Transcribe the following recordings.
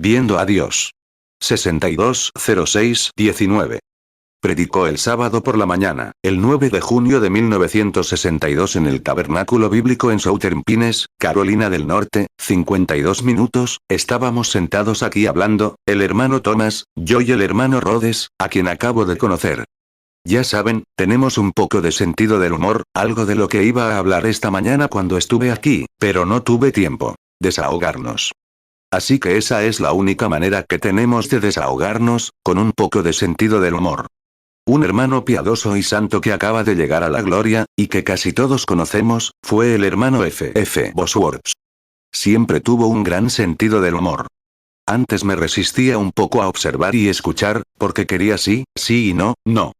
viendo a Dios. 6206-19. Predicó el sábado por la mañana, el 9 de junio de 1962 en el Tabernáculo Bíblico en Southern Pines, Carolina del Norte, 52 minutos, estábamos sentados aquí hablando, el hermano Thomas, yo y el hermano Rhodes, a quien acabo de conocer. Ya saben, tenemos un poco de sentido del humor, algo de lo que iba a hablar esta mañana cuando estuve aquí, pero no tuve tiempo. Desahogarnos. Así que esa es la única manera que tenemos de desahogarnos, con un poco de sentido del humor. Un hermano piadoso y santo que acaba de llegar a la gloria, y que casi todos conocemos, fue el hermano F. Bosworth. Siempre tuvo un gran sentido del humor. Antes me resistía un poco a observar y escuchar, porque quería sí, sí y no, no.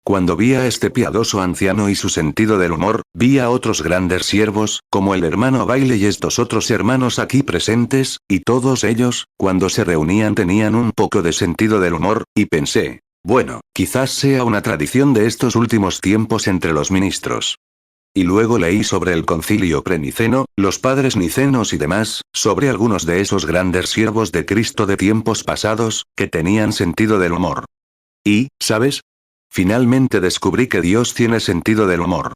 Cuando vi a este piadoso anciano y su sentido del humor, vi a otros grandes siervos, como el hermano Bailey y estos otros hermanos aquí presentes, y todos ellos, cuando se reunían tenían un poco de sentido del humor, y pensé, bueno, quizás sea una tradición de estos últimos tiempos entre los ministros. Y luego leí sobre el concilio preniceno, los padres nicenos y demás, sobre algunos de esos grandes siervos de Cristo de tiempos pasados, que tenían sentido del humor. Y, ¿sabes? Finalmente descubrí que Dios tiene sentido del humor.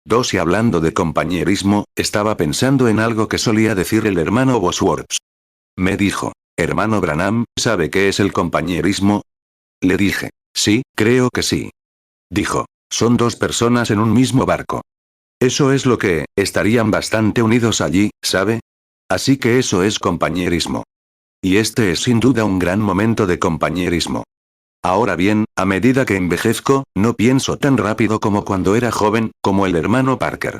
Y hablando de compañerismo, estaba pensando en algo que solía decir el hermano Bosworth. Me dijo, hermano Branham, ¿sabe qué es el compañerismo? Le dije, sí, creo que sí. Dijo, son dos personas en un mismo barco. Eso es lo que, estarían bastante unidos allí, ¿sabe? Así que eso es compañerismo. Y este es sin duda un gran momento de compañerismo. Ahora bien, a medida que envejezco, no pienso tan rápido como cuando era joven, como el hermano Parker.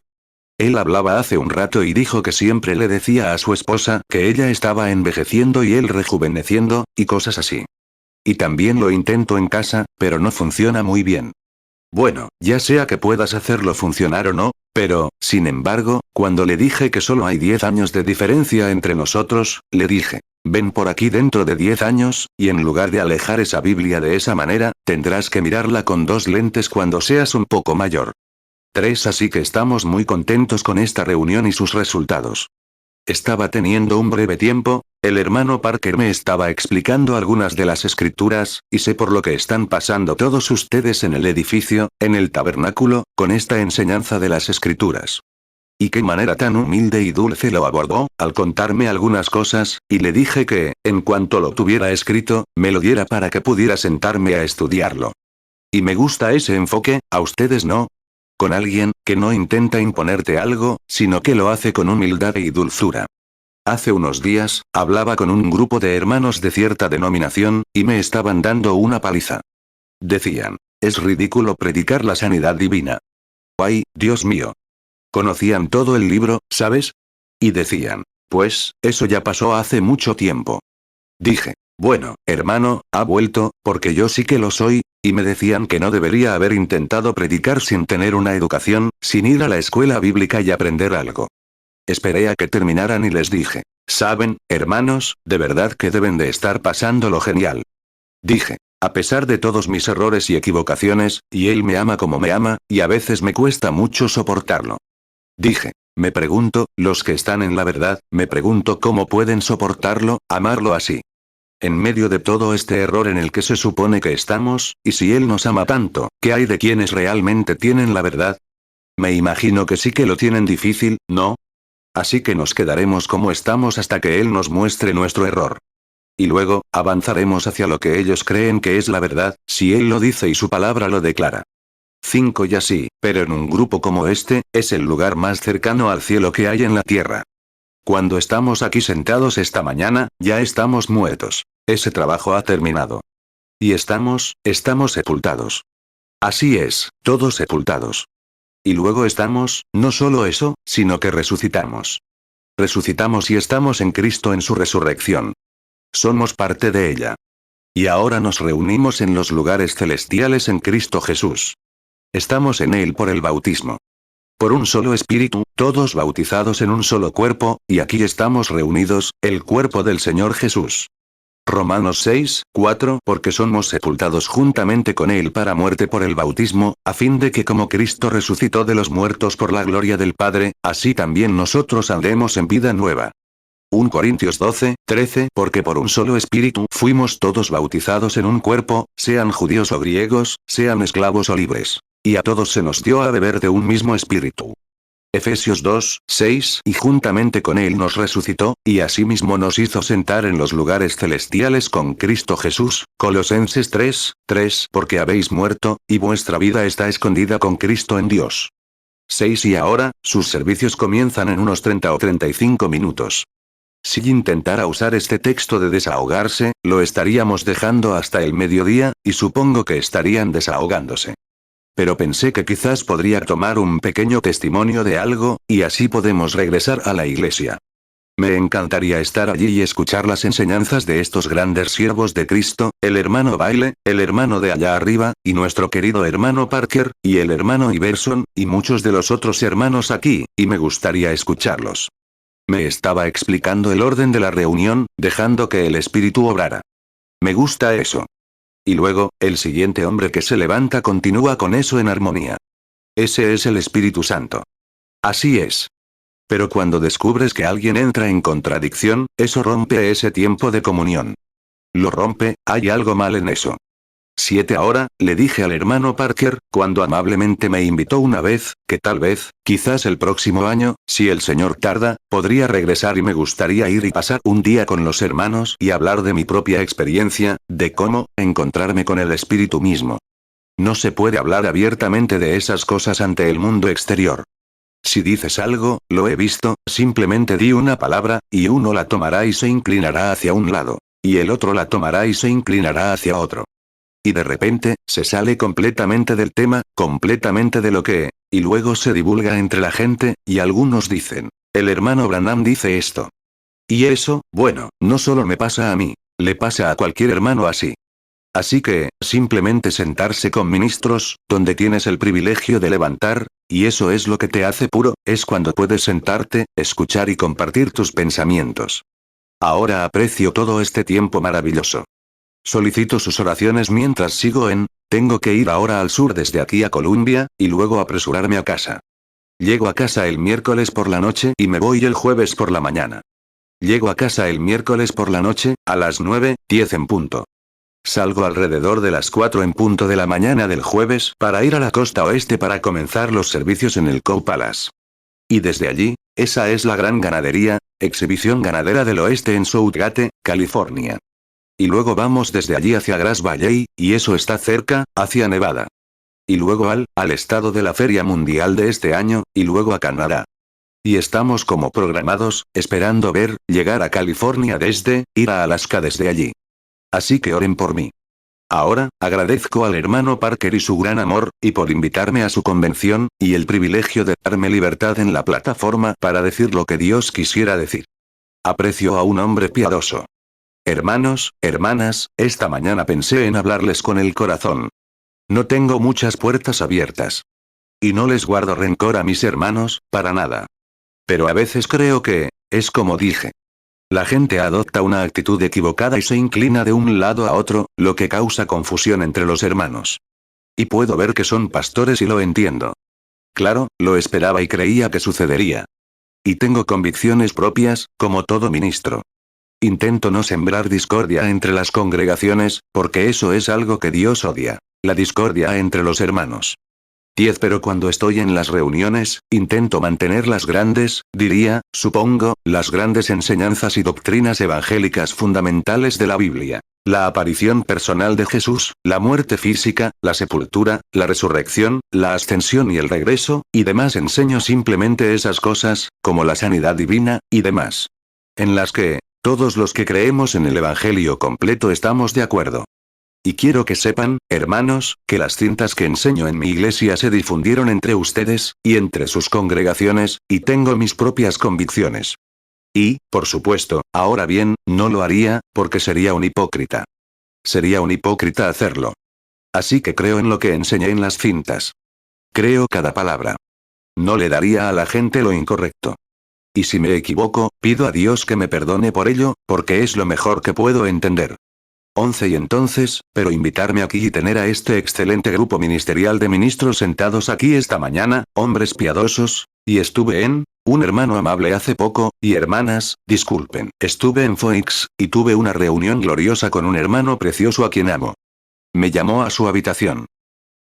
Él hablaba hace un rato y dijo que siempre le decía a su esposa que ella estaba envejeciendo y él rejuveneciendo, y cosas así. Y también lo intento en casa, pero no funciona muy bien. Bueno, ya sea que puedas hacerlo funcionar o no, pero, sin embargo, cuando le dije que solo hay 10 años de diferencia entre nosotros, le dije, ven por aquí dentro de 10 años, y en lugar de alejar esa Biblia de esa manera, tendrás que mirarla con 2 lentes cuando seas un poco mayor. 3 Así que estamos muy contentos con esta reunión y sus resultados. Estaba teniendo un breve tiempo, el hermano Parker me estaba explicando algunas de las escrituras, y sé por lo que están pasando todos ustedes en el edificio, en el tabernáculo, con esta enseñanza de las escrituras. Y qué manera tan humilde y dulce lo abordó, al contarme algunas cosas, y le dije que, en cuanto lo tuviera escrito, me lo diera para que pudiera sentarme a estudiarlo. Y me gusta ese enfoque, ¿a ustedes no? Con alguien, que no intenta imponerte algo, sino que lo hace con humildad y dulzura. Hace unos días, hablaba con un grupo de hermanos de cierta denominación, y me estaban dando una paliza. Decían, es ridículo predicar la sanidad divina. ¡Ay, Dios mío! Conocían todo el libro, ¿sabes? Y decían, pues, eso ya pasó hace mucho tiempo. Dije, bueno, hermano, ha vuelto, porque yo sí que lo soy, y me decían que no debería haber intentado predicar sin tener una educación, sin ir a la escuela bíblica y aprender algo. Esperé a que terminaran y les dije, saben, hermanos, de verdad que deben de estar pasándolo genial. Dije, a pesar de todos mis errores y equivocaciones, y él me ama como me ama, y a veces me cuesta mucho soportarlo. Dije, me pregunto, los que están en la verdad, me pregunto cómo pueden soportarlo, amarlo así. En medio de todo este error en el que se supone que estamos, y si él nos ama tanto, ¿qué hay de quienes realmente tienen la verdad? Me imagino que sí que lo tienen difícil, ¿no? Así que nos quedaremos como estamos hasta que él nos muestre nuestro error. Y luego, avanzaremos hacia lo que ellos creen que es la verdad, si él lo dice y su palabra lo declara. 5 Y así, pero en un grupo como este, es el lugar más cercano al cielo que hay en la tierra. Cuando estamos aquí sentados esta mañana, ya estamos muertos. Ese trabajo ha terminado. Y estamos sepultados. Así es, todos sepultados. Y luego estamos, no solo eso, sino que resucitamos. Resucitamos y estamos en Cristo en su resurrección. Somos parte de ella. Y ahora nos reunimos en los lugares celestiales en Cristo Jesús. Estamos en Él por el bautismo. Por un solo espíritu, todos bautizados en un solo cuerpo, y aquí estamos reunidos, el cuerpo del Señor Jesús. Romanos 6:4 Porque somos sepultados juntamente con Él para muerte por el bautismo, a fin de que como Cristo resucitó de los muertos por la gloria del Padre, así también nosotros andemos en vida nueva. 1 Corintios 12, 13. Porque por un solo espíritu fuimos todos bautizados en un cuerpo, sean judíos o griegos, sean esclavos o libres. Y a todos se nos dio a beber de un mismo espíritu. Efesios 2, 6. Y juntamente con él nos resucitó, y asimismo nos hizo sentar en los lugares celestiales con Cristo Jesús. Colosenses 3, 3. Porque habéis muerto, y vuestra vida está escondida con Cristo en Dios. 6. Y ahora, sus servicios comienzan en unos 30 o 35 minutos. Si intentara usar este texto de desahogarse, lo estaríamos dejando hasta el mediodía, y supongo que estarían desahogándose. Pero pensé que quizás podría tomar un pequeño testimonio de algo, y así podemos regresar a la iglesia. Me encantaría estar allí y escuchar las enseñanzas de estos grandes siervos de Cristo, el hermano Baile, el hermano de allá arriba, y nuestro querido hermano Parker, y el hermano Iverson, y muchos de los otros hermanos aquí, y me gustaría escucharlos. Me estaba explicando el orden de la reunión, dejando que el Espíritu obrara. Me gusta eso. Y luego, el siguiente hombre que se levanta continúa con eso en armonía. Ese es el Espíritu Santo. Así es. Pero cuando descubres que alguien entra en contradicción, eso rompe ese tiempo de comunión. Lo rompe, hay algo mal en eso. 7. Ahora, le dije al hermano Parker, cuando amablemente me invitó una vez, que tal vez, quizás el próximo año, si el Señor tarda, podría regresar y me gustaría ir y pasar un día con los hermanos y hablar de mi propia experiencia, de cómo encontrarme con el Espíritu mismo. No se puede hablar abiertamente de esas cosas ante el mundo exterior. Si dices algo, lo he visto, simplemente di una palabra, y uno la tomará y se inclinará hacia un lado. Y el otro la tomará y se inclinará hacia otro. Y de repente, se sale completamente del tema, completamente de lo que, y luego se divulga entre la gente, y algunos dicen, el hermano Branham dice esto. Y eso, bueno, no solo me pasa a mí, le pasa a cualquier hermano así. Así que, simplemente sentarse con ministros, donde tienes el privilegio de levantar, y eso es lo que te hace puro, es cuando puedes sentarte, escuchar y compartir tus pensamientos. Ahora aprecio todo este tiempo maravilloso. Solicito sus oraciones mientras sigo tengo que ir ahora al sur desde aquí a Columbia, y luego apresurarme a casa. Llego a casa el miércoles por la noche y me voy el jueves por la mañana. Llego a casa el miércoles por la noche, a las 9:10 en punto. Salgo alrededor de las 4 en punto de la mañana del jueves para ir a la costa oeste para comenzar los servicios en el Cow Palace. Y desde allí, esa es la gran ganadería, exhibición ganadera del oeste en Southgate, California. Y luego vamos desde allí hacia Grass Valley, y eso está cerca, hacia Nevada. Y luego al estado de la Feria Mundial de este año, y luego a Canadá. Y estamos como programados, esperando llegar a California ir a Alaska desde allí. Así que oren por mí. Ahora, agradezco al hermano Parker y su gran amor, y por invitarme a su convención, y el privilegio de darme libertad en la plataforma para decir lo que Dios quisiera decir. Aprecio a un hombre piadoso. Hermanos, hermanas, esta mañana pensé en hablarles con el corazón. No tengo muchas puertas abiertas. Y no les guardo rencor a mis hermanos, para nada. Pero a veces creo que, es como dije. La gente adopta una actitud equivocada y se inclina de un lado a otro, lo que causa confusión entre los hermanos. Y puedo ver que son pastores y lo entiendo. Claro, lo esperaba y creía que sucedería. Y tengo convicciones propias, como todo ministro. Intento no sembrar discordia entre las congregaciones, porque eso es algo que Dios odia. La discordia entre los hermanos. 10. Pero cuando estoy en las reuniones, intento mantener las grandes, supongo, las grandes enseñanzas y doctrinas evangélicas fundamentales de la Biblia. La aparición personal de Jesús, la muerte física, la sepultura, la resurrección, la ascensión y el regreso, y demás enseño simplemente esas cosas, como la sanidad divina, y demás. En las que, todos los que creemos en el Evangelio completo estamos de acuerdo. Y quiero que sepan, hermanos, que las cintas que enseño en mi iglesia se difundieron entre ustedes, y entre sus congregaciones, y tengo mis propias convicciones. Y, por supuesto, ahora bien, no lo haría, porque sería un hipócrita. Sería un hipócrita hacerlo. Así que creo en lo que enseñé en las cintas. Creo cada palabra. No le daría a la gente lo incorrecto. Y si me equivoco, pido a Dios que me perdone por ello, porque es lo mejor que puedo entender. 11. Y entonces, pero invitarme aquí y tener a este excelente grupo ministerial de ministros sentados aquí esta mañana, hombres piadosos, y estuve un hermano amable hace poco, y hermanas, disculpen. Estuve en Phoenix, y tuve una reunión gloriosa con un hermano precioso a quien amo. Me llamó a su habitación.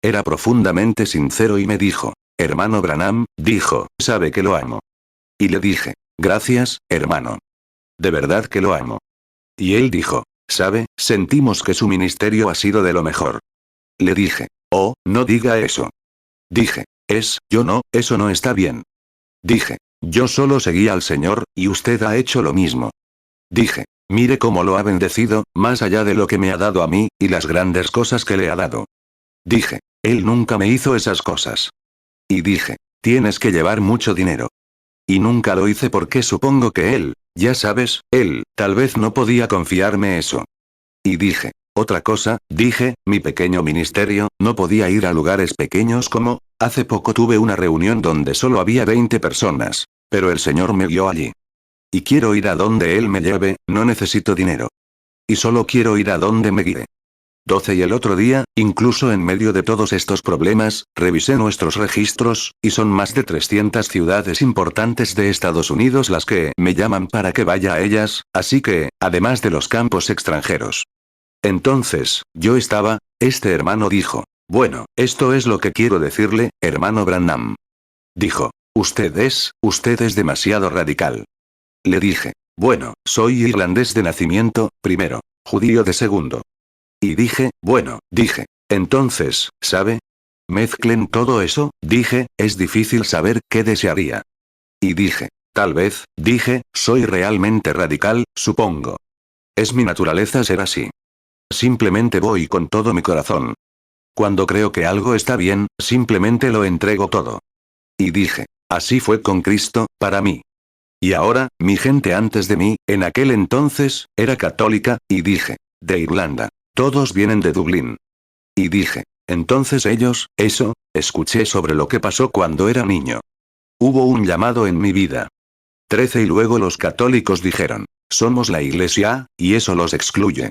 Era profundamente sincero y me dijo, hermano Branham, dijo, sabe que lo amo. Y le dije, gracias, hermano. De verdad que lo amo. Y él dijo, sabe, sentimos que su ministerio ha sido de lo mejor. Le dije, oh, no diga eso. Dije, yo no, eso no está bien. Dije, yo solo seguí al Señor, y usted ha hecho lo mismo. Dije, mire cómo lo ha bendecido, más allá de lo que me ha dado a mí, y las grandes cosas que le ha dado. Dije, él nunca me hizo esas cosas. Y dije, tienes que llevar mucho dinero. Y nunca lo hice porque supongo que él, ya sabes, él, tal vez no podía confiarme eso. Y dije, otra cosa, dije, mi pequeño ministerio, no podía ir a lugares pequeños como, hace poco tuve una reunión donde solo había 20 personas, pero el Señor me guió allí. Y quiero ir a donde Él me lleve, no necesito dinero. Y solo quiero ir a donde me guíe. 12 Y el otro día, incluso en medio de todos estos problemas, revisé nuestros registros, y son más de 300 ciudades importantes de Estados Unidos las que me llaman para que vaya a ellas, así que, además de los campos extranjeros. Entonces, este hermano dijo, bueno, esto es lo que quiero decirle, hermano Branham. Dijo, usted es demasiado radical. Le dije, bueno, soy irlandés de nacimiento, primero, judío de segundo. Y dije, entonces, ¿sabe? Mezclen todo eso, dije, es difícil saber qué desearía. Y dije, tal vez, soy realmente radical, supongo. Es mi naturaleza ser así. Simplemente voy con todo mi corazón. Cuando creo que algo está bien, simplemente lo entrego todo. Y dije, así fue con Cristo, para mí. Y ahora, mi gente antes de mí, en aquel entonces, era católica, y dije, de Irlanda. Todos vienen de Dublín. Y dije, entonces escuché sobre lo que pasó cuando era niño. Hubo un llamado en mi vida. 13 Y luego los católicos dijeron, somos la iglesia, y eso los excluye.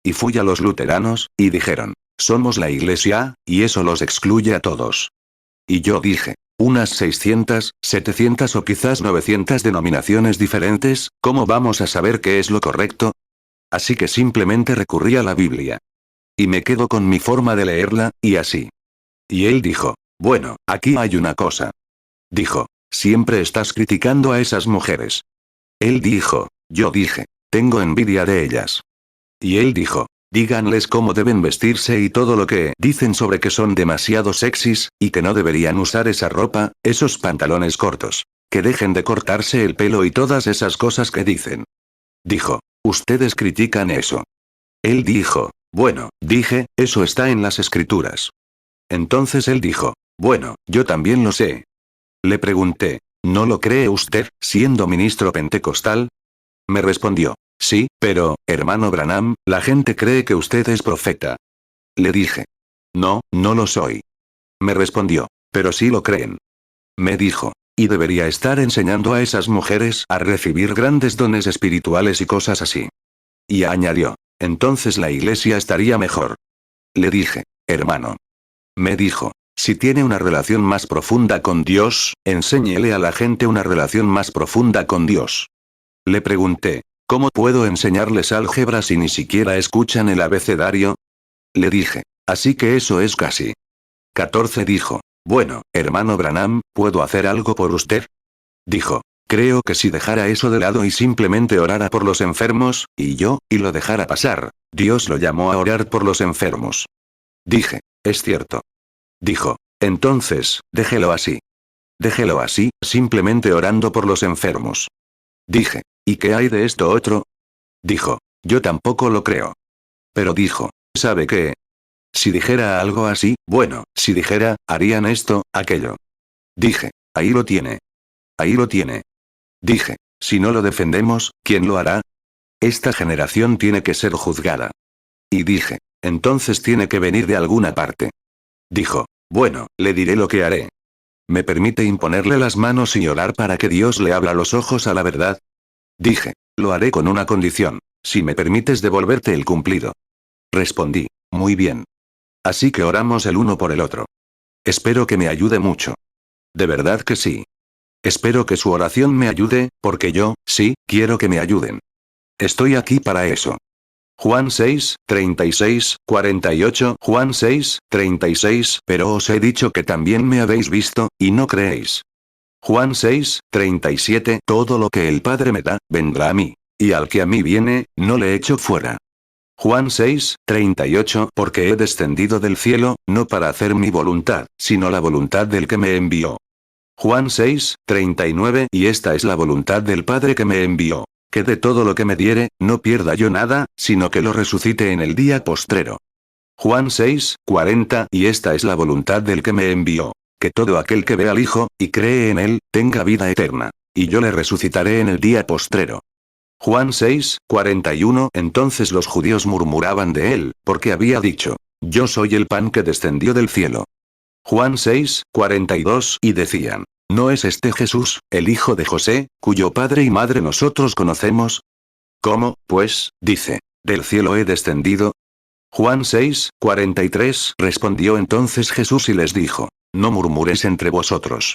Y fui a los luteranos, y dijeron, somos la iglesia, y eso los excluye a todos. Y yo dije, unas 600, 700 o quizás 900 denominaciones diferentes, ¿cómo vamos a saber qué es lo correcto? Así que simplemente recurrí a la Biblia. Y me quedo con mi forma de leerla, y así. Y él dijo, bueno, aquí hay una cosa. Dijo, siempre estás criticando a esas mujeres. Él dijo, yo dije, tengo envidia de ellas. Y él dijo, díganles cómo deben vestirse y todo lo que dicen sobre que son demasiado sexys, y que no deberían usar esa ropa, esos pantalones cortos. Que dejen de cortarse el pelo y todas esas cosas que dicen. Dijo, ustedes critican eso. Él dijo, bueno, eso está en las escrituras. Entonces él dijo, bueno, yo también lo sé. Le pregunté, ¿no lo cree usted, siendo ministro pentecostal? Me respondió, sí, pero, hermano Branham, la gente cree que usted es profeta. Le dije, no, no lo soy. Me respondió, pero sí lo creen. Me dijo, y debería estar enseñando a esas mujeres a recibir grandes dones espirituales y cosas así. Y añadió, entonces la iglesia estaría mejor. Le dije, hermano. Me dijo, si tiene una relación más profunda con Dios, enséñele a la gente una relación más profunda con Dios. Le pregunté, ¿cómo puedo enseñarles álgebra si ni siquiera escuchan el abecedario? Le dije, así que eso es casi. 14 Dijo, bueno, hermano Branham, ¿puedo hacer algo por usted? Dijo, creo que si dejara eso de lado y simplemente orara por los enfermos, y lo dejara pasar, Dios lo llamó a orar por los enfermos. Dije, es cierto. Dijo, entonces, déjelo así. Déjelo así, simplemente orando por los enfermos. Dije, ¿y qué hay de esto otro? Dijo, yo tampoco lo creo. Pero dijo, ¿sabe qué? Si dijera algo así, bueno, si dijera, harían esto, aquello. Dije, ahí lo tiene. Ahí lo tiene. Dije, si no lo defendemos, ¿quién lo hará? Esta generación tiene que ser juzgada. Y dije, entonces tiene que venir de alguna parte. Dijo, bueno, le diré lo que haré. ¿Me permite imponerle las manos y orar para que Dios le abra los ojos a la verdad? Dije, lo haré con una condición, si me permites devolverte el cumplido. Respondí, muy bien. Así que oramos el uno por el otro. Espero que me ayude mucho. De verdad que sí. Espero que su oración me ayude, porque yo, sí, quiero que me ayuden. Estoy aquí para eso. Juan 6, 36, 48. Juan 6, 36. Pero os he dicho que también me habéis visto, y no creéis. Juan 6, 37. Todo lo que el Padre me da, vendrá a mí. Y al que a mí viene, no le echo fuera. Juan 6, 38. Porque he descendido del cielo, no para hacer mi voluntad, sino la voluntad del que me envió. Juan 6, 39. Y esta es la voluntad del Padre que me envió, que de todo lo que me diere, no pierda yo nada, sino que lo resucite en el día postrero. Juan 6, 40. Y esta es la voluntad del que me envió, que todo aquel que ve al Hijo, y cree en él, tenga vida eterna. Y yo le resucitaré en el día postrero. Juan 6, 41. Entonces los judíos murmuraban de él, porque había dicho: Yo soy el pan que descendió del cielo. Juan 6, 42. Y decían: ¿No es este Jesús, el hijo de José, cuyo padre y madre nosotros conocemos? ¿Cómo, pues, dice, del cielo he descendido? Juan 6, 43. Respondió entonces Jesús y les dijo: No murmuréis entre vosotros.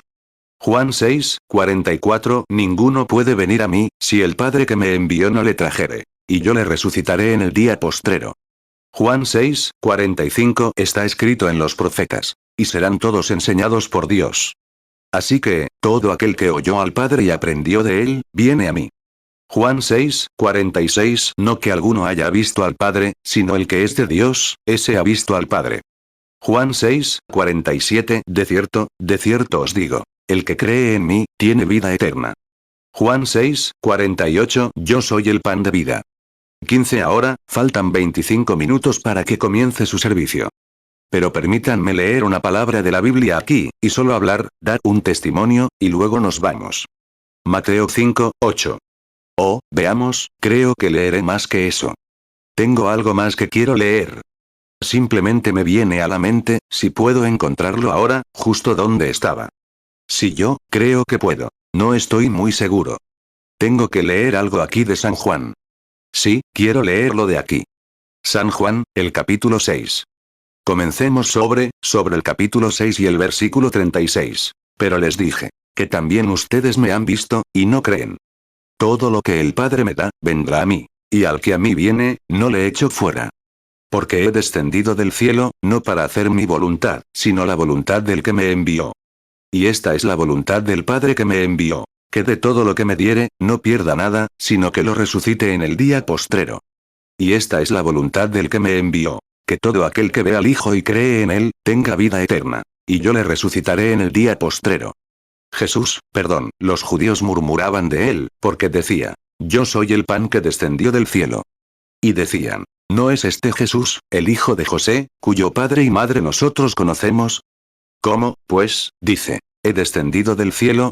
Juan 6, 44. Ninguno puede venir a mí, si el Padre que me envió no le trajere. Y yo le resucitaré en el día postrero. Juan 6, 45. Está escrito en los profetas: Y serán todos enseñados por Dios. Así que, todo aquel que oyó al Padre y aprendió de él, viene a mí. Juan 6, 46. No que alguno haya visto al Padre, sino el que es de Dios, ese ha visto al Padre. Juan 6, 47. De cierto os digo, el que cree en mí, tiene vida eterna. Juan 6, 48. Yo soy el pan de vida. 15. Ahora, faltan 25 minutos para que comience su servicio. Pero permítanme leer una palabra de la Biblia aquí, y solo hablar, dar un testimonio, y luego nos vamos. Mateo 5, 8. Oh, veamos, creo que leeré más que eso. Tengo algo más que quiero leer. Simplemente me viene a la mente, si puedo encontrarlo ahora, justo donde estaba. Si yo, creo que puedo. No estoy muy seguro. Tengo que leer algo aquí de San Juan. Sí, quiero leerlo de aquí. San Juan, el capítulo 6. Comencemos sobre el capítulo 6 y el versículo 36. Pero les dije, que también ustedes me han visto, y no creen. Todo lo que el Padre me da, vendrá a mí, y al que a mí viene, no le echo fuera. Porque he descendido del cielo, no para hacer mi voluntad, sino la voluntad del que me envió. Y esta es la voluntad del Padre que me envió, que de todo lo que me diere, no pierda nada, sino que lo resucite en el día postrero. Y esta es la voluntad del que me envió, que todo aquel que ve al Hijo y cree en él, tenga vida eterna. Y yo le resucitaré en el día postrero. Los judíos murmuraban de él, porque decía: Yo soy el pan que descendió del cielo. Y decían: ¿No es este Jesús, el hijo de José, cuyo padre y madre nosotros conocemos? ¿Cómo, pues, dice, he descendido del cielo?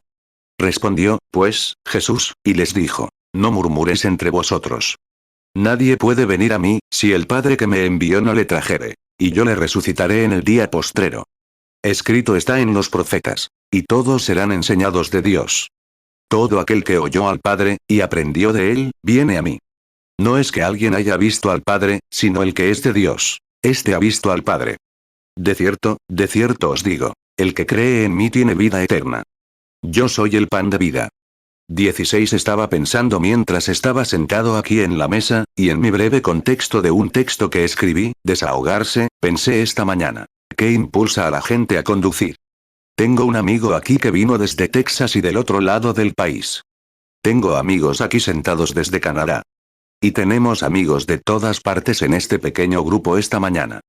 Respondió, pues, Jesús, y les dijo: No murmuréis entre vosotros. Nadie puede venir a mí, si el Padre que me envió no le trajere. Y yo le resucitaré en el día postrero. Escrito está en los profetas: Y todos serán enseñados de Dios. Todo aquel que oyó al Padre, y aprendió de él, viene a mí. No es que alguien haya visto al Padre, sino el que es de Dios. Este ha visto al Padre. De cierto os digo, el que cree en mí tiene vida eterna. Yo soy el pan de vida. 16. Estaba pensando mientras estaba sentado aquí en la mesa, y en mi breve contexto de un texto que escribí, desahogarse, pensé esta mañana: ¿qué impulsa a la gente a conducir? Tengo un amigo aquí que vino desde Texas y del otro lado del país. Tengo amigos aquí sentados desde Canadá. Y tenemos amigos de todas partes en este pequeño grupo esta mañana.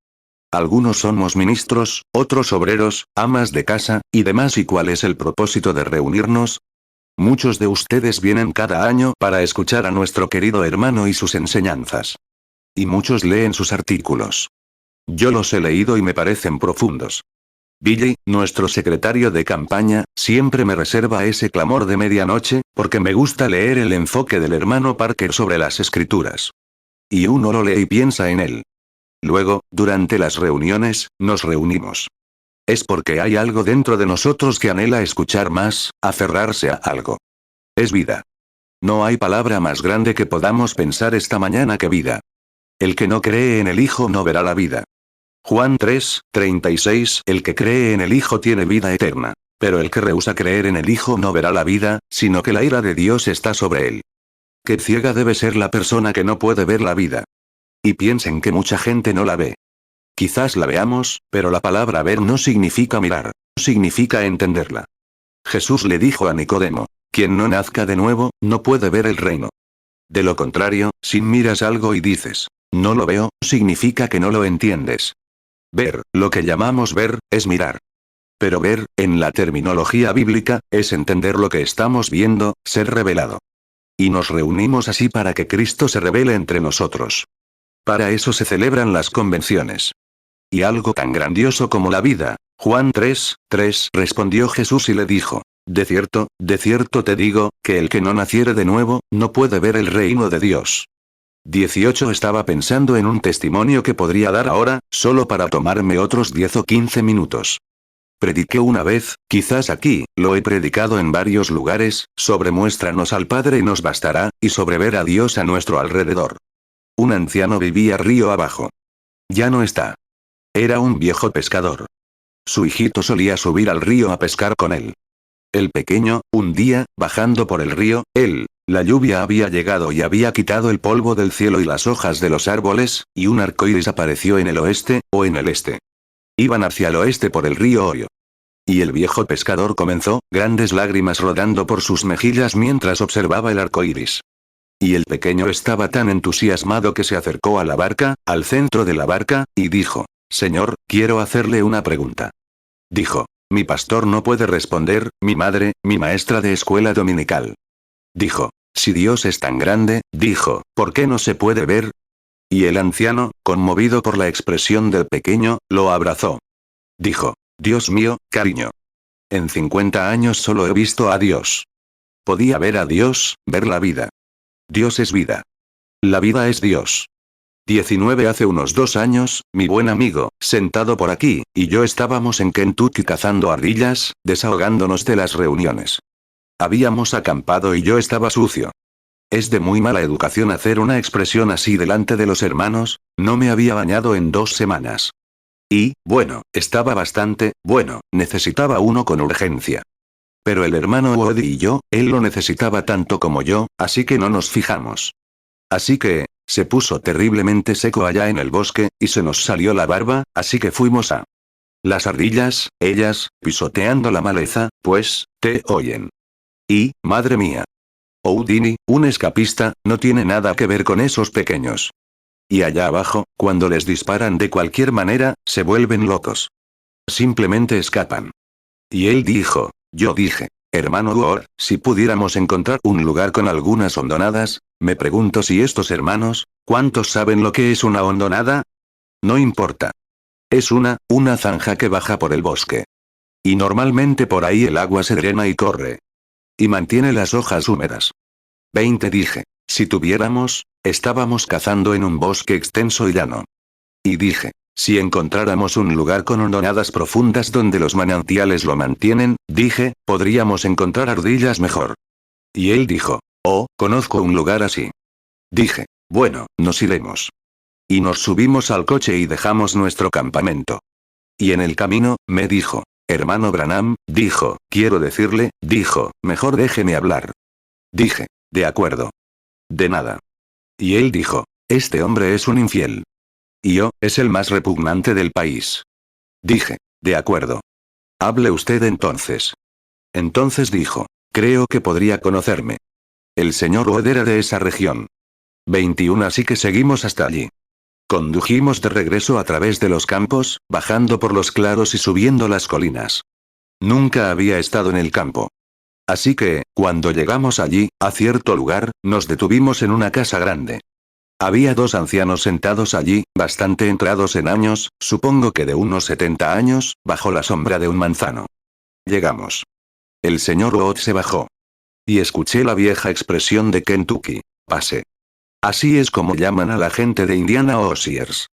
Algunos somos ministros, otros obreros, amas de casa, y demás. ¿Y cuál es el propósito de reunirnos? Muchos de ustedes vienen cada año para escuchar a nuestro querido hermano y sus enseñanzas. Y muchos leen sus artículos. Yo los he leído y me parecen profundos. Billy, nuestro secretario de campaña, siempre me reserva ese clamor de medianoche, porque me gusta leer el enfoque del hermano Parker sobre las escrituras. Y uno lo lee y piensa en él. Luego, durante las reuniones, nos reunimos. Es porque hay algo dentro de nosotros que anhela escuchar más, aferrarse a algo. Es vida. No hay palabra más grande que podamos pensar esta mañana que vida. El que no cree en el Hijo no verá la vida. Juan 3, 36. El que cree en el Hijo tiene vida eterna. Pero el que rehúsa creer en el Hijo no verá la vida, sino que la ira de Dios está sobre él. Qué ciega debe ser la persona que no puede ver la vida. Y piensen que mucha gente no la ve. Quizás la veamos, pero la palabra ver no significa mirar, significa entenderla. Jesús le dijo a Nicodemo: quien no nazca de nuevo, no puede ver el reino. De lo contrario, si miras algo y dices, no lo veo, significa que no lo entiendes. Ver, lo que llamamos ver, es mirar. Pero ver, en la terminología bíblica, es entender lo que estamos viendo, ser revelado. Y nos reunimos así para que Cristo se revele entre nosotros. Para eso se celebran las convenciones. Y algo tan grandioso como la vida. Juan 3:3 respondió Jesús y le dijo: de cierto te digo, que el que no naciere de nuevo, no puede ver el reino de Dios. 18 Estaba pensando en un testimonio que podría dar ahora, solo para tomarme otros 10 o 15 minutos. Prediqué una vez, quizás aquí, lo he predicado en varios lugares, sobre muéstranos al Padre y nos bastará, y sobre ver a Dios a nuestro alrededor. Un anciano vivía río abajo. Ya no está. Era un viejo pescador. Su hijito solía subir al río a pescar con él. El pequeño, un día, bajando por el río, la lluvia había llegado y había quitado el polvo del cielo y las hojas de los árboles, y un arcoíris apareció en el oeste, o en el este. Iban hacia el oeste por el río Orio. Y el viejo pescador comenzó, grandes lágrimas rodando por sus mejillas mientras observaba el arcoíris. Y el pequeño estaba tan entusiasmado que se acercó a la barca, al centro de la barca, y dijo: Señor, quiero hacerle una pregunta. Dijo: mi pastor no puede responder, mi madre, mi maestra de escuela dominical. Dijo: si Dios es tan grande, dijo, ¿por qué no se puede ver? Y el anciano, conmovido por la expresión del pequeño, lo abrazó. Dijo: Dios mío, cariño. En 50 años solo he visto a Dios. Podía ver a Dios, ver la vida. Dios es vida. La vida es Dios. 19 Hace unos 2 años, mi buen amigo, sentado por aquí, y yo estábamos en Kentucky cazando ardillas, desahogándonos de las reuniones. Habíamos acampado y yo estaba sucio. Es de muy mala educación hacer una expresión así delante de los hermanos, no me había bañado en 2 semanas. Y, bueno, estaba bastante, bueno, necesitaba uno con urgencia. Pero el hermano Woody y yo, él lo necesitaba tanto como yo, así que no nos fijamos. Así que, se puso terriblemente seco allá en el bosque, y se nos salió la barba, así que fuimos a las ardillas, ellas, pisoteando la maleza, pues, te oyen. Y, madre mía. Houdini, un escapista, no tiene nada que ver con esos pequeños. Y allá abajo, cuando les disparan de cualquier manera, se vuelven locos. Simplemente escapan. Y él dijo, yo dije, hermano Ward, si pudiéramos encontrar un lugar con algunas hondonadas, me pregunto si estos hermanos, ¿cuántos saben lo que es una hondonada? No importa. Es una zanja que baja por el bosque. Y normalmente por ahí el agua se drena y corre. Y mantiene las hojas húmedas. 20 Dije, si tuviéramos, estábamos cazando en un bosque extenso y llano. Y dije, si encontráramos un lugar con hondonadas profundas donde los manantiales lo mantienen, dije, podríamos encontrar ardillas mejor. Y él dijo, oh, conozco un lugar así. Dije, bueno, nos iremos. Y nos subimos al coche y dejamos nuestro campamento. Y en el camino, me dijo, hermano Branham, dijo, quiero decirle, dijo, mejor déjeme hablar. Dije, de acuerdo. De nada. Y él dijo, este hombre es un infiel. Y yo, es el más repugnante del país. Dije, de acuerdo. Hable usted entonces. Entonces dijo, creo que podría conocerme. El señor Wood era de esa región. 21 Así que seguimos hasta allí. Condujimos de regreso a través de los campos, bajando por los claros y subiendo las colinas. Nunca había estado en el campo. Así que, cuando llegamos allí, a cierto lugar, nos detuvimos en una casa grande. Había 2 ancianos sentados allí, bastante entrados en años, supongo que de unos 70 años, bajo la sombra de un manzano. Llegamos. El señor Wood se bajó. Y escuché la vieja expresión de Kentucky, pase. Así es como llaman a la gente de Indiana o Sears.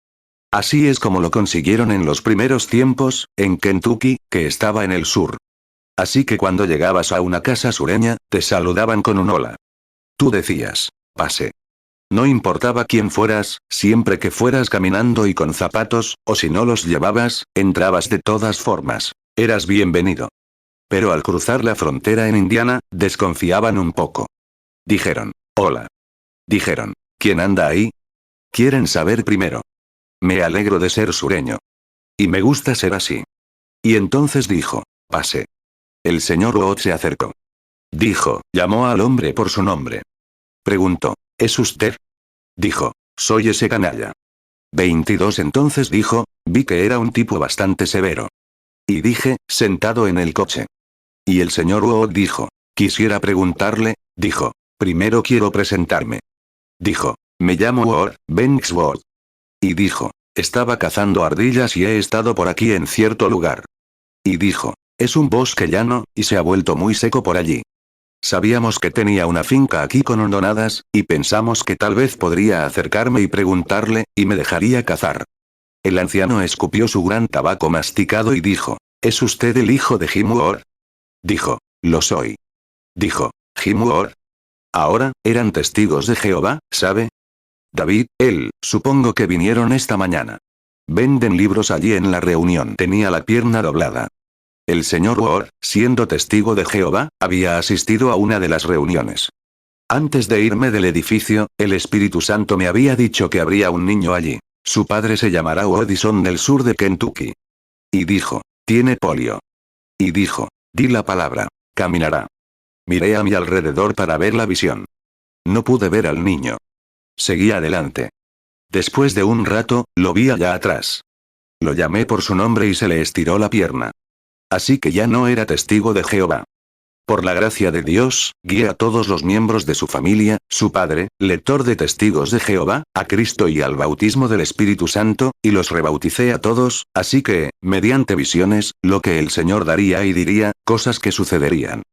Así es como lo consiguieron en los primeros tiempos, en Kentucky, que estaba en el sur. Así que cuando llegabas a una casa sureña, te saludaban con un hola. Tú decías, pase. No importaba quién fueras, siempre que fueras caminando y con zapatos, o si no los llevabas, entrabas de todas formas. Eras bienvenido. Pero al cruzar la frontera en Indiana, desconfiaban un poco. Dijeron, hola. Dijeron, ¿quién anda ahí? Quieren saber primero. Me alegro de ser sureño. Y me gusta ser así. Y entonces dijo, pase. El señor Wood se acercó. Dijo, llamó al hombre por su nombre. Preguntó, ¿es usted? Dijo, soy ese canalla. 22 entonces dijo, vi que era un tipo bastante severo. Y dije, sentado en el coche. Y el señor Wood dijo, quisiera preguntarle, dijo, primero quiero presentarme. Dijo, me llamo Wood, Banks Wood. Y dijo, estaba cazando ardillas y he estado por aquí en cierto lugar. Y dijo, es un bosque llano, y se ha vuelto muy seco por allí. Sabíamos que tenía una finca aquí con hondonadas, y pensamos que tal vez podría acercarme y preguntarle, y me dejaría cazar. El anciano escupió su gran tabaco masticado y dijo, ¿es usted el hijo de Jim Wood? Dijo, lo soy. Dijo, Jim Wood. Ahora, eran testigos de Jehová, ¿sabe? David, supongo que vinieron esta mañana. Venden libros allí en la reunión. Tenía la pierna doblada. El señor Wood, siendo testigo de Jehová, había asistido a una de las reuniones. Antes de irme del edificio, el Espíritu Santo me había dicho que habría un niño allí. Su padre se llamará Wood y son del sur de Kentucky. Y dijo, tiene polio. Y dijo, di la palabra, caminará. Miré a mi alrededor para ver la visión. No pude ver al niño. Seguí adelante. Después de un rato, lo vi allá atrás. Lo llamé por su nombre y se le estiró la pierna. Así que ya no era testigo de Jehová. Por la gracia de Dios, guié a todos los miembros de su familia, su padre, lector de Testigos de Jehová, a Cristo y al bautismo del Espíritu Santo, y los rebauticé a todos, así que, mediante visiones, lo que el Señor daría y diría, cosas que sucederían.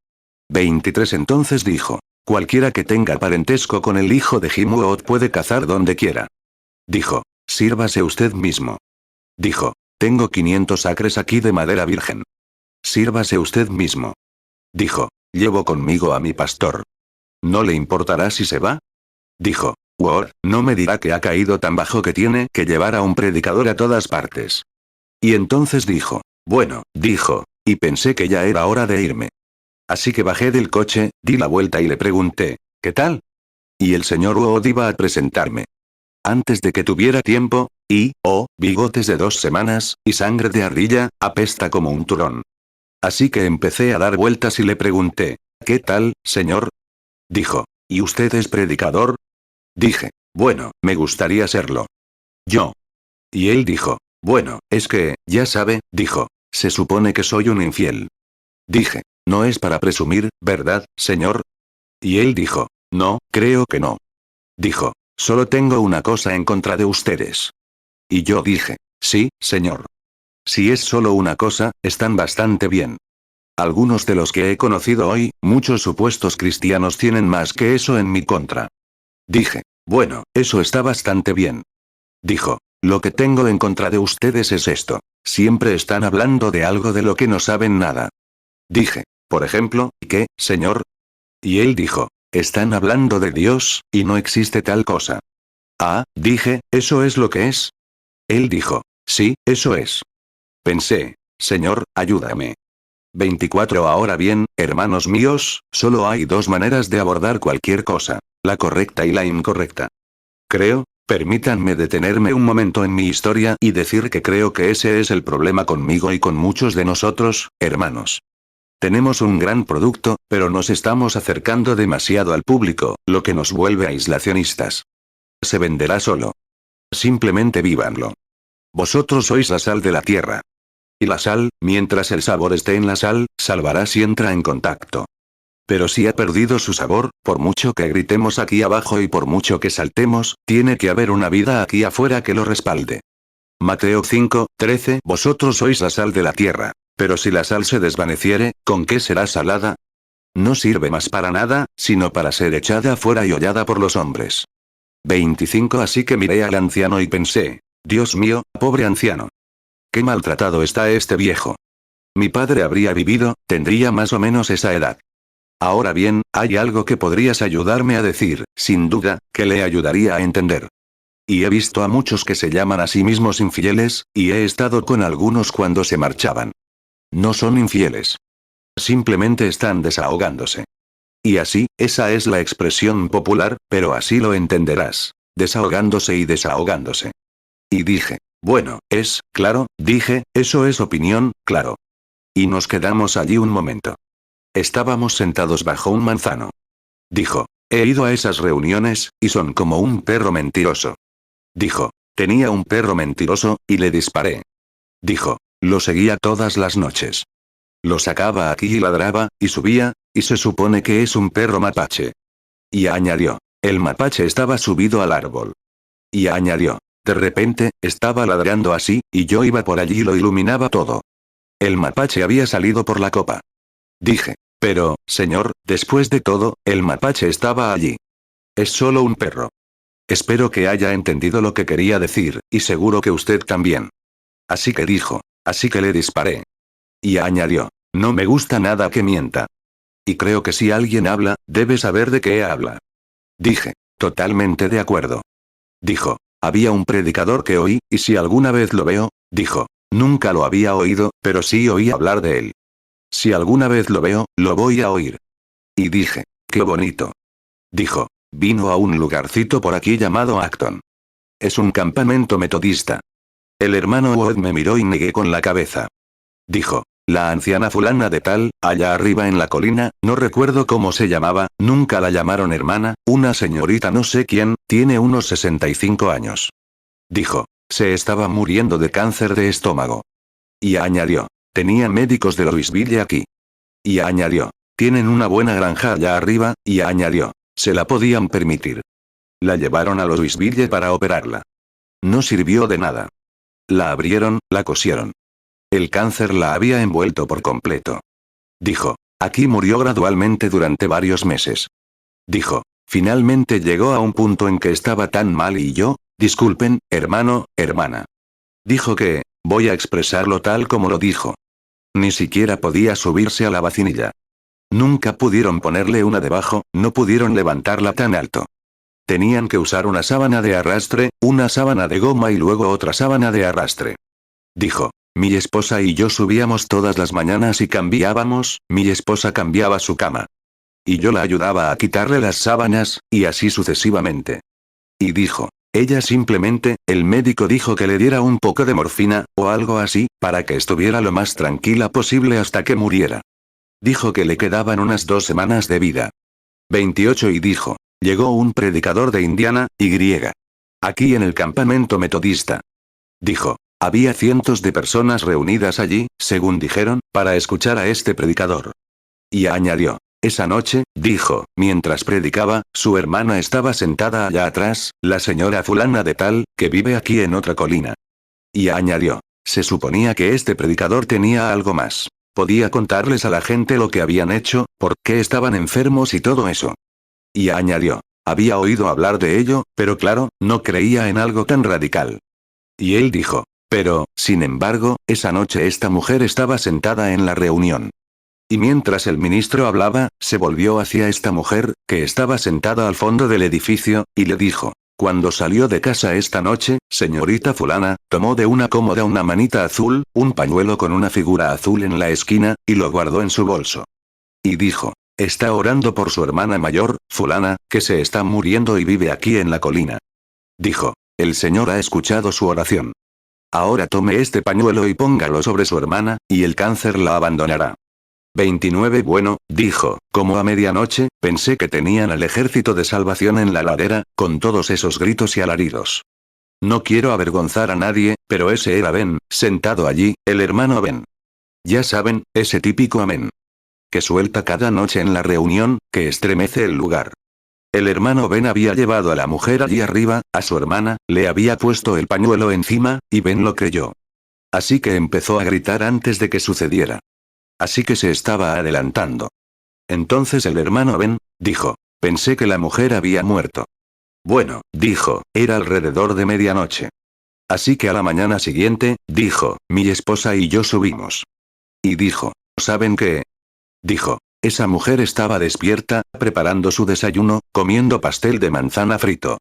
23 Entonces dijo, cualquiera que tenga parentesco con el hijo de Jim Wood puede cazar donde quiera. Dijo, sírvase usted mismo. Dijo, tengo 500 acres aquí de madera virgen. Sírvase usted mismo. Dijo, llevo conmigo a mi pastor. ¿No le importará si se va? Dijo, Wood, no me dirá que ha caído tan bajo que tiene que llevar a un predicador a todas partes. Y entonces dijo, bueno, dijo, y pensé que ya era hora de irme. Así que bajé del coche, di la vuelta y le pregunté, ¿qué tal? Y el señor Wood iba a presentarme. Antes de que tuviera tiempo, bigotes de 2 semanas, y sangre de ardilla, apesta como un turón. Así que empecé a dar vueltas y le pregunté, ¿qué tal, señor? Dijo, ¿y usted es predicador? Dije, bueno, me gustaría serlo. Yo. Y él dijo, bueno, es que, ya sabe, dijo, se supone que soy un infiel. Dije, no es para presumir, ¿verdad, señor? Y él dijo, no, creo que no. Dijo, solo tengo una cosa en contra de ustedes. Y yo dije, sí, señor. Si es solo una cosa, están bastante bien. Algunos de los que he conocido hoy, muchos supuestos cristianos tienen más que eso en mi contra. Dije, bueno, eso está bastante bien. Dijo, lo que tengo en contra de ustedes es esto. Siempre están hablando de algo de lo que no saben nada. Dije, por ejemplo, ¿qué, señor? Y él dijo, están hablando de Dios, y no existe tal cosa. Ah, dije, ¿eso es lo que es? Él dijo, sí, eso es. Pensé, Señor, ayúdame. 24 Ahora bien, hermanos míos, solo hay 2 maneras de abordar cualquier cosa, la correcta y la incorrecta. Permítanme detenerme un momento en mi historia y decir que creo que ese es el problema conmigo y con muchos de nosotros, hermanos. Tenemos un gran producto, pero nos estamos acercando demasiado al público, lo que nos vuelve aislacionistas. Se venderá solo. Simplemente vívanlo. Vosotros sois la sal de la tierra. Y la sal, mientras el sabor esté en la sal, salvará si entra en contacto. Pero si ha perdido su sabor, por mucho que gritemos aquí abajo y por mucho que saltemos, tiene que haber una vida aquí afuera que lo respalde. Mateo 5:13 Vosotros sois la sal de la tierra. Pero si la sal se desvaneciere, ¿con qué será salada? No sirve más para nada, sino para ser echada afuera y hollada por los hombres. 25 Así que miré al anciano y pensé, Dios mío, pobre anciano. Qué maltratado está este viejo. Mi padre habría vivido, tendría más o menos esa edad. Ahora bien, hay algo que podrías ayudarme a decir, sin duda, que le ayudaría a entender. Y he visto a muchos que se llaman a sí mismos infieles, y he estado con algunos cuando se marchaban. No son infieles. Simplemente están desahogándose. Y así, esa es la expresión popular, pero así lo entenderás. Desahogándose y desahogándose. Y dije, bueno, claro, dije, eso es opinión, claro. Y nos quedamos allí un momento. Estábamos sentados bajo un manzano. Dijo, he ido a esas reuniones, y son como un perro mentiroso. Dijo, tenía un perro mentiroso, y le disparé. Dijo, lo seguía todas las noches. Lo sacaba aquí y ladraba, y subía, y se supone que es un perro mapache. Y añadió, el mapache estaba subido al árbol. Y añadió, de repente, estaba ladrando así, y yo iba por allí y lo iluminaba todo. El mapache había salido por la copa. Dije, pero, señor, después de todo, el mapache estaba allí. Es solo un perro. Espero que haya entendido lo que quería decir, y seguro que usted también. Así que dijo, así que le disparé. Y añadió, no me gusta nada que mienta. Y creo que si alguien habla, debe saber de qué habla. Dije, totalmente de acuerdo. Dijo, había un predicador que oí, y si alguna vez lo veo, dijo, nunca lo había oído, pero sí oí hablar de él. Si alguna vez lo veo, lo voy a oír. Y dije, qué bonito. Dijo, vino a un lugarcito por aquí llamado Acton. Es un campamento metodista. El hermano Wood me miró y negué con la cabeza. Dijo, la anciana fulana de tal, allá arriba en la colina, no recuerdo cómo se llamaba, nunca la llamaron hermana, una señorita no sé quién, tiene unos 65 años. Dijo, se estaba muriendo de cáncer de estómago. Y añadió, tenía médicos de Louisville aquí. Y añadió, tienen una buena granja allá arriba, y añadió, se la podían permitir. La llevaron a Louisville para operarla. No sirvió de nada. La abrieron, la cosieron. El cáncer la había envuelto por completo. Dijo, aquí murió gradualmente durante varios meses. Dijo, finalmente llegó a un punto en que estaba tan mal y yo, disculpen, hermano, hermana. Dijo que, voy a expresarlo tal como lo dijo. Ni siquiera podía subirse a la vacinilla. Nunca pudieron ponerle una debajo, no pudieron levantarla tan alto. Tenían que usar una sábana de arrastre, una sábana de goma y luego otra sábana de arrastre. Dijo, mi esposa y yo subíamos todas las mañanas y cambiábamos, mi esposa cambiaba su cama. Y yo la ayudaba a quitarle las sábanas, y así sucesivamente. Y dijo, ella simplemente, el médico dijo que le diera un poco de morfina, o algo así, para que estuviera lo más tranquila posible hasta que muriera. Dijo que le quedaban unas 2 semanas de vida. 28 y dijo, llegó un predicador de Indiana, y aquí en el campamento metodista. Dijo, había cientos de personas reunidas allí, según dijeron, para escuchar a este predicador. Y añadió, esa noche, dijo, mientras predicaba, su hermana estaba sentada allá atrás, la señora fulana de tal, que vive aquí en otra colina. Y añadió, se suponía que este predicador tenía algo más. Podía contarles a la gente lo que habían hecho, por qué estaban enfermos y todo eso. Y añadió, había oído hablar de ello, pero claro, no creía en algo tan radical. Y él dijo, pero, sin embargo, esa noche esta mujer estaba sentada en la reunión. Y mientras el ministro hablaba, se volvió hacia esta mujer, que estaba sentada al fondo del edificio, y le dijo, cuando salió de casa esta noche, señorita fulana, tomó de una cómoda una manita azul, un pañuelo con una figura azul en la esquina, y lo guardó en su bolso. Y dijo, está orando por su hermana mayor, fulana, que se está muriendo y vive aquí en la colina. Dijo, el Señor ha escuchado su oración. Ahora tome este pañuelo y póngalo sobre su hermana, y el cáncer la abandonará. 29 Bueno, dijo, como a medianoche, pensé que tenían al ejército de salvación en la ladera, con todos esos gritos y alaridos. No quiero avergonzar a nadie, pero ese era Ben, sentado allí, el hermano Ben. Ya saben, ese típico amén. Que suelta cada noche en la reunión, que estremece el lugar. El hermano Ben había llevado a la mujer allí arriba, a su hermana, le había puesto el pañuelo encima, y Ben lo creyó. Así que empezó a gritar antes de que sucediera. Así que se estaba adelantando. Entonces el hermano Ben, dijo, pensé que la mujer había muerto. Bueno, dijo, era alrededor de medianoche. Así que a la mañana siguiente, dijo, mi esposa y yo subimos. Y dijo, ¿saben qué? Dijo, esa mujer estaba despierta, preparando su desayuno, comiendo pastel de manzana frito.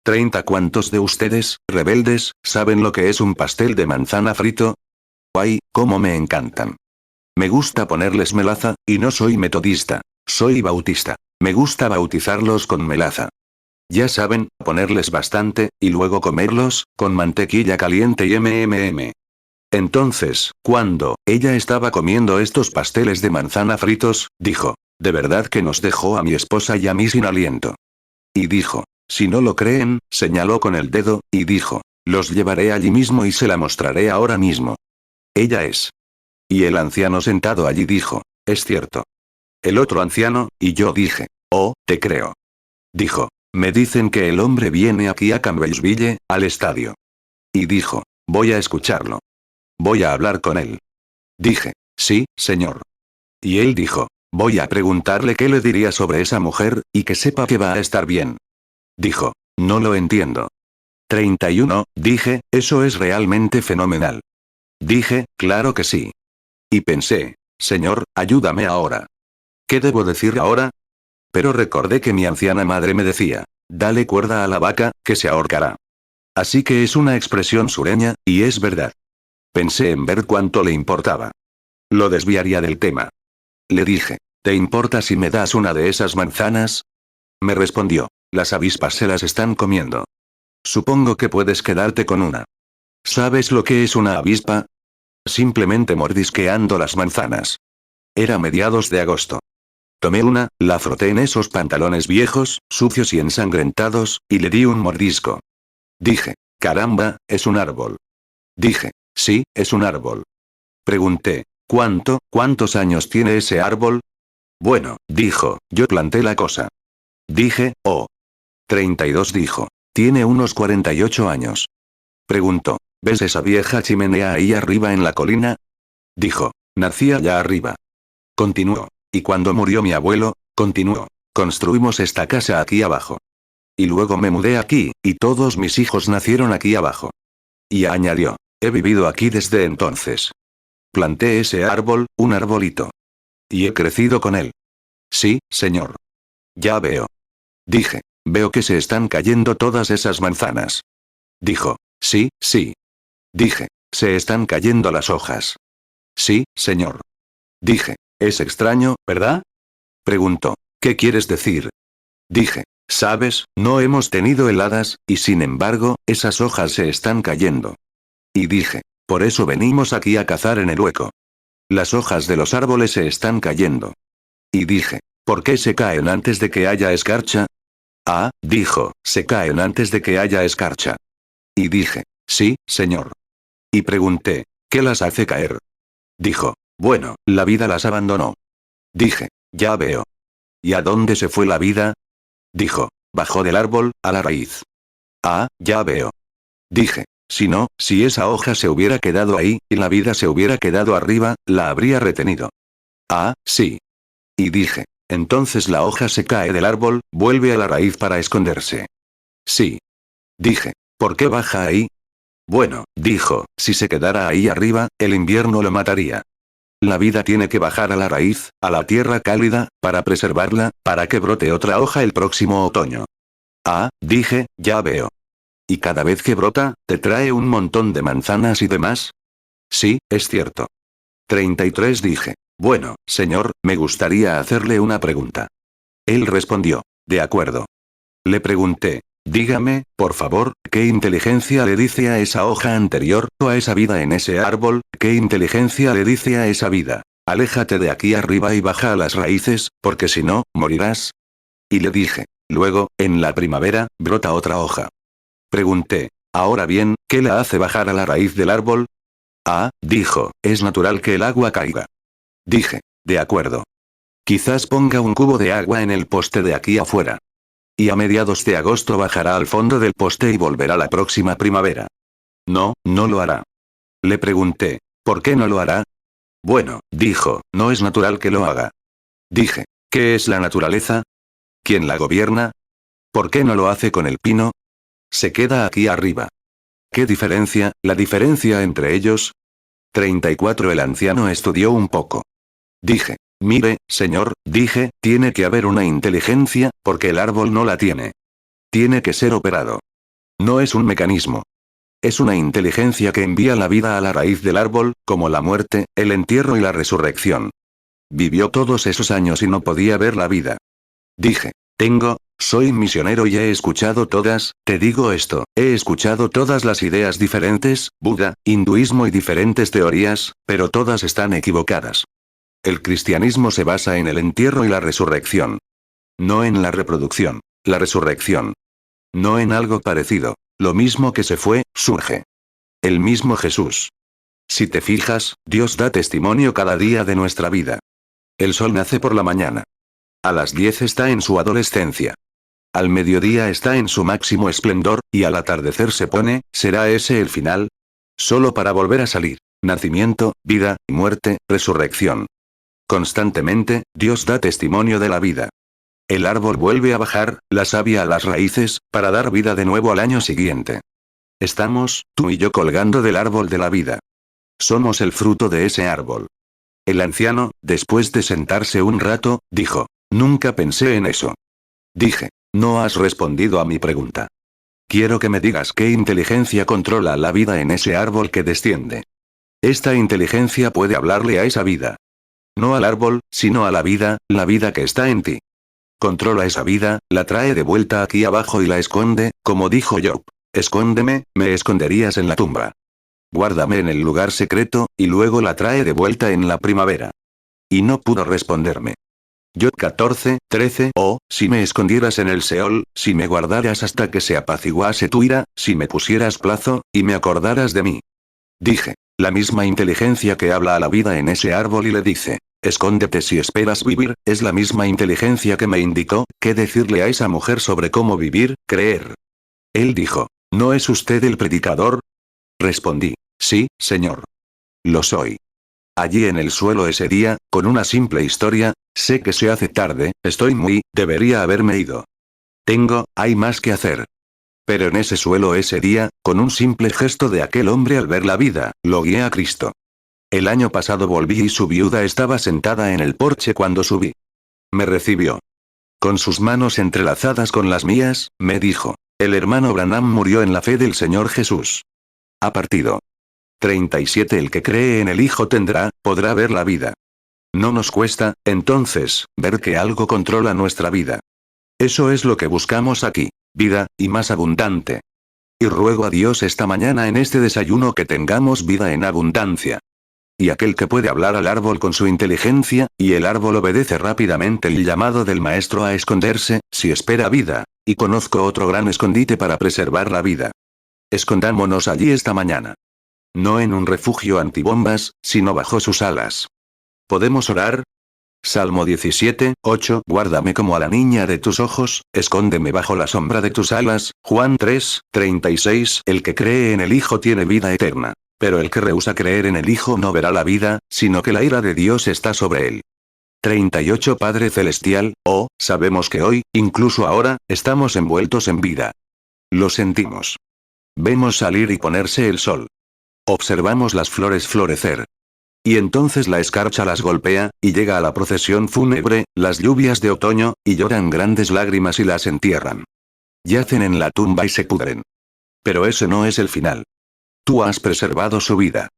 30 ¿Cuántos de ustedes, rebeldes, saben lo que es un pastel de manzana frito? ¡Ay, cómo me encantan! Me gusta ponerles melaza, y no soy metodista. Soy bautista. Me gusta bautizarlos con melaza. Ya saben, ponerles bastante, y luego comerlos, con mantequilla caliente y mmm. Entonces, cuando ella estaba comiendo estos pasteles de manzana fritos, dijo, de verdad que nos dejó a mi esposa y a mí sin aliento. Y dijo, si no lo creen, señaló con el dedo, y dijo, los llevaré allí mismo y se la mostraré ahora mismo. Ella es. Y el anciano sentado allí dijo, es cierto. El otro anciano, y yo dije, oh, te creo. Dijo, me dicen que el hombre viene aquí a Campbellsville, al estadio. Y dijo, voy a escucharlo. Voy a hablar con él. Dije, sí, señor. Y él dijo, voy a preguntarle qué le diría sobre esa mujer, y que sepa que va a estar bien. Dijo, no lo entiendo. 31, dije, eso es realmente fenomenal. Dije, claro que sí. Y pensé, señor, ayúdame ahora. ¿Qué debo decir ahora? Pero recordé que mi anciana madre me decía, dale cuerda a la vaca, que se ahorcará. Así que es una expresión sureña, y es verdad. Pensé en ver cuánto le importaba. Lo desviaría del tema. Le dije, ¿te importa si me das una de esas manzanas? Me respondió, las avispas se las están comiendo. Supongo que puedes quedarte con una. ¿Sabes lo que es una avispa? Simplemente mordisqueando las manzanas. Era mediados de agosto. Tomé una, la froté en esos pantalones viejos, sucios y ensangrentados, y le di un mordisco. Dije, caramba, es un árbol. Dije, sí, es un árbol. Pregunté, ¿cuántos años tiene ese árbol? Bueno, dijo, yo planté la cosa. Dije, oh. 32 dijo, tiene unos 48 años. Preguntó, ¿ves esa vieja chimenea ahí arriba en la colina? Dijo, nací allá arriba. Continuó, y cuando murió mi abuelo, continuó, construimos esta casa aquí abajo. Y luego me mudé aquí, y todos mis hijos nacieron aquí abajo. Y añadió, he vivido aquí desde entonces. Planté ese árbol, un arbolito. Y he crecido con él. Sí, señor. Ya veo. Dije, veo que se están cayendo todas esas manzanas. Dijo, sí, sí. Dije, se están cayendo las hojas. Sí, señor. Dije, es extraño, ¿verdad? Preguntó, ¿qué quieres decir? Dije, sabes, no hemos tenido heladas, y sin embargo, esas hojas se están cayendo. Y dije, por eso venimos aquí a cazar en el hueco. Las hojas de los árboles se están cayendo. Y dije, ¿por qué se caen antes de que haya escarcha? Ah, dijo, se caen antes de que haya escarcha. Y dije, sí, señor. Y pregunté, ¿qué las hace caer? Dijo, bueno, la vida las abandonó. Dije, ya veo. ¿Y a dónde se fue la vida? Dijo, bajó del árbol, a la raíz. Ah, ya veo. Dije, si esa hoja se hubiera quedado ahí, y la vida se hubiera quedado arriba, la habría retenido. Ah, sí. Y dije, entonces la hoja se cae del árbol, vuelve a la raíz para esconderse. Sí. Dije, ¿por qué baja ahí? Bueno, dijo, si se quedara ahí arriba, el invierno lo mataría. La vida tiene que bajar a la raíz, a la tierra cálida, para preservarla, para que brote otra hoja el próximo otoño. Ah, dije, ya veo. ¿Y cada vez que brota, te trae un montón de manzanas y demás? Sí, es cierto. 33 dije. Bueno, señor, me gustaría hacerle una pregunta. Él respondió, de acuerdo. Le pregunté, dígame, por favor, ¿qué inteligencia le dice a esa hoja anterior, o a esa vida en ese árbol? ¿Qué inteligencia le dice a esa vida? Aléjate de aquí arriba y baja a las raíces, porque si no, morirás. Y le dije, luego, en la primavera, brota otra hoja. Pregunté, ahora bien, ¿qué la hace bajar a la raíz del árbol? Ah, dijo, es natural que el agua caiga. Dije, de acuerdo. Quizás ponga un cubo de agua en el poste de aquí afuera. Y a mediados de agosto bajará al fondo del poste y volverá la próxima primavera. No, no lo hará. Le pregunté, ¿por qué no lo hará? Bueno, dijo, no es natural que lo haga. Dije, ¿qué es la naturaleza? ¿Quién la gobierna? ¿Por qué no lo hace con el pino? Se queda aquí arriba. ¿Qué diferencia, la diferencia entre ellos? 34 El anciano estudió un poco. Dije, mire, señor, dije, tiene que haber una inteligencia, porque el árbol no la tiene. Tiene que ser operado. No es un mecanismo. Es una inteligencia que envía la vida a la raíz del árbol, como la muerte, el entierro y la resurrección. Vivió todos esos años y no podía ver la vida. Dije, soy misionero y he escuchado todas, te digo esto, he escuchado todas las ideas diferentes, Buda, hinduismo y diferentes teorías, pero todas están equivocadas. El cristianismo se basa en el entierro y la resurrección. No en la reproducción, la resurrección. No en algo parecido. Lo mismo que se fue, surge. El mismo Jesús. Si te fijas, Dios da testimonio cada día de nuestra vida. El sol nace por la mañana. A las 10 está en su adolescencia. Al mediodía está en su máximo esplendor, y al atardecer se pone, ¿será ese el final? Solo para volver a salir. Nacimiento, vida, muerte, resurrección. Constantemente, Dios da testimonio de la vida. El árbol vuelve a bajar, la savia a las raíces, para dar vida de nuevo al año siguiente. Estamos, tú y yo colgando del árbol de la vida. Somos el fruto de ese árbol. El anciano, después de sentarse un rato, dijo, nunca pensé en eso. Dije, no has respondido a mi pregunta. Quiero que me digas qué inteligencia controla la vida en ese árbol que desciende. Esta inteligencia puede hablarle a esa vida. No al árbol, sino a la vida que está en ti. Controla esa vida, la trae de vuelta aquí abajo y la esconde, como dijo Job. Escóndeme, me esconderías en la tumba. Guárdame en el lugar secreto, y luego la trae de vuelta en la primavera. Y no pudo responderme. Job 14:13. Oh, si me escondieras en el Seol, si me guardaras hasta que se apaciguase tu ira, si me pusieras plazo, y me acordaras de mí. Dije, la misma inteligencia que habla a la vida en ese árbol y le dice, escóndete si esperas vivir, es la misma inteligencia que me indicó, qué decirle a esa mujer sobre cómo vivir, creer. Él dijo, ¿no es usted el predicador? Respondí, sí, señor. Lo soy. Allí en el suelo ese día, con una simple historia, sé que se hace tarde, debería haberme ido. Hay más que hacer. Pero en ese suelo ese día, con un simple gesto de aquel hombre al ver la vida, lo guié a Cristo. El año pasado volví y su viuda estaba sentada en el porche cuando subí. Me recibió. Con sus manos entrelazadas con las mías, me dijo, el hermano Branham murió en la fe del Señor Jesús. Ha partido. 37 El que cree en el Hijo podrá ver la vida. No nos cuesta, entonces, ver que algo controla nuestra vida. Eso es lo que buscamos aquí, vida, y más abundante. Y ruego a Dios esta mañana en este desayuno que tengamos vida en abundancia. Y aquel que puede hablar al árbol con su inteligencia, y el árbol obedece rápidamente el llamado del maestro a esconderse, si espera vida, y conozco otro gran escondite para preservar la vida. Escondámonos allí esta mañana. No en un refugio antibombas, sino bajo sus alas. ¿Podemos orar? Salmo 17:8. Guárdame como a la niña de tus ojos, escóndeme bajo la sombra de tus alas. Juan 3:36. El que cree en el Hijo tiene vida eterna. Pero el que rehúsa creer en el Hijo no verá la vida, sino que la ira de Dios está sobre él. 38. Padre Celestial, sabemos que hoy, incluso ahora, estamos envueltos en vida. Lo sentimos. Vemos salir y ponerse el sol. Observamos las flores florecer. Y entonces la escarcha las golpea, y llega a la procesión fúnebre, las lluvias de otoño, y lloran grandes lágrimas y las entierran. Yacen en la tumba y se pudren. Pero ese no es el final. Tú has preservado su vida.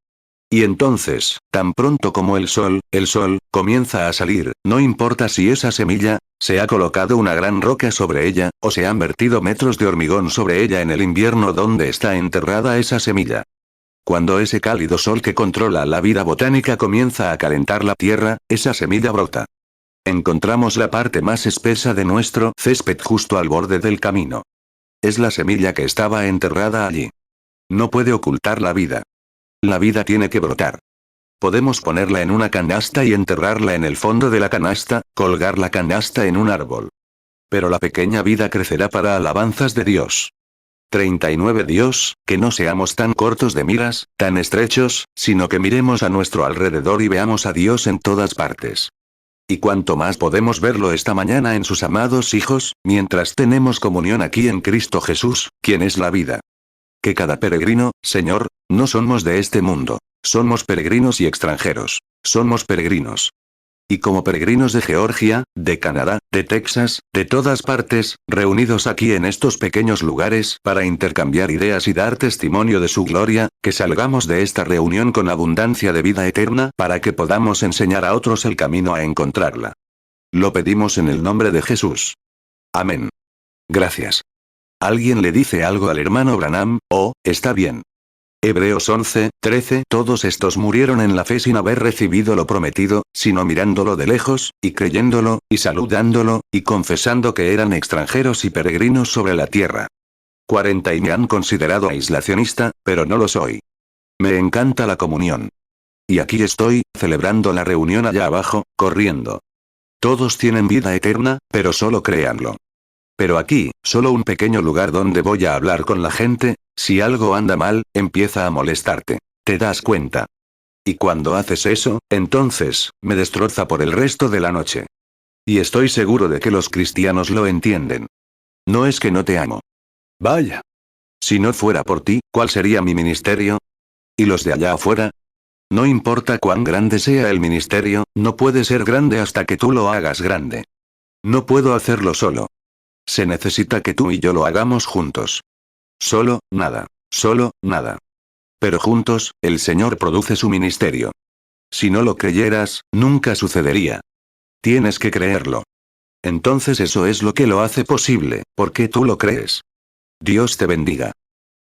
Y entonces, tan pronto como el sol, comienza a salir, no importa si esa semilla, se ha colocado una gran roca sobre ella, o se han vertido metros de hormigón sobre ella en el invierno donde está enterrada esa semilla. Cuando ese cálido sol que controla la vida botánica comienza a calentar la tierra, esa semilla brota. Encontramos la parte más espesa de nuestro césped justo al borde del camino. Es la semilla que estaba enterrada allí. No puede ocultar la vida. La vida tiene que brotar. Podemos ponerla en una canasta y enterrarla en el fondo de la canasta, colgar la canasta en un árbol. Pero la pequeña vida crecerá para alabanzas de Dios. 39 Dios, que no seamos tan cortos de miras, tan estrechos, sino que miremos a nuestro alrededor y veamos a Dios en todas partes. Y cuanto más podemos verlo esta mañana en sus amados hijos, mientras tenemos comunión aquí en Cristo Jesús, quien es la vida. Que cada peregrino, Señor, no somos de este mundo. Somos peregrinos y extranjeros. Somos peregrinos. Y como peregrinos de Georgia, de Canadá, de Texas, de todas partes, reunidos aquí en estos pequeños lugares para intercambiar ideas y dar testimonio de su gloria, que salgamos de esta reunión con abundancia de vida eterna para que podamos enseñar a otros el camino a encontrarla. Lo pedimos en el nombre de Jesús. Amén. Gracias. ¿Alguien le dice algo al hermano Branham? Oh, está bien. Hebreos 11:13. Todos estos murieron en la fe sin haber recibido lo prometido, sino mirándolo de lejos, y creyéndolo, y saludándolo, y confesando que eran extranjeros y peregrinos sobre la tierra. 40. Y me han considerado aislacionista, pero no lo soy. Me encanta la comunión. Y aquí estoy, celebrando la reunión allá abajo, corriendo. Todos tienen vida eterna, pero solo créanlo. Pero aquí, solo un pequeño lugar donde voy a hablar con la gente. Si algo anda mal, empieza a molestarte. ¿Te das cuenta? Y cuando haces eso, entonces, me destroza por el resto de la noche. Y estoy seguro de que los cristianos lo entienden. No es que no te amo. Vaya. Si no fuera por ti, ¿cuál sería mi ministerio? ¿Y los de allá afuera? No importa cuán grande sea el ministerio, no puede ser grande hasta que tú lo hagas grande. No puedo hacerlo solo. Se necesita que tú y yo lo hagamos juntos. Solo, nada. Solo, nada. Pero juntos, el Señor produce su ministerio. Si no lo creyeras, nunca sucedería. Tienes que creerlo. Entonces eso es lo que lo hace posible, porque tú lo crees. Dios te bendiga.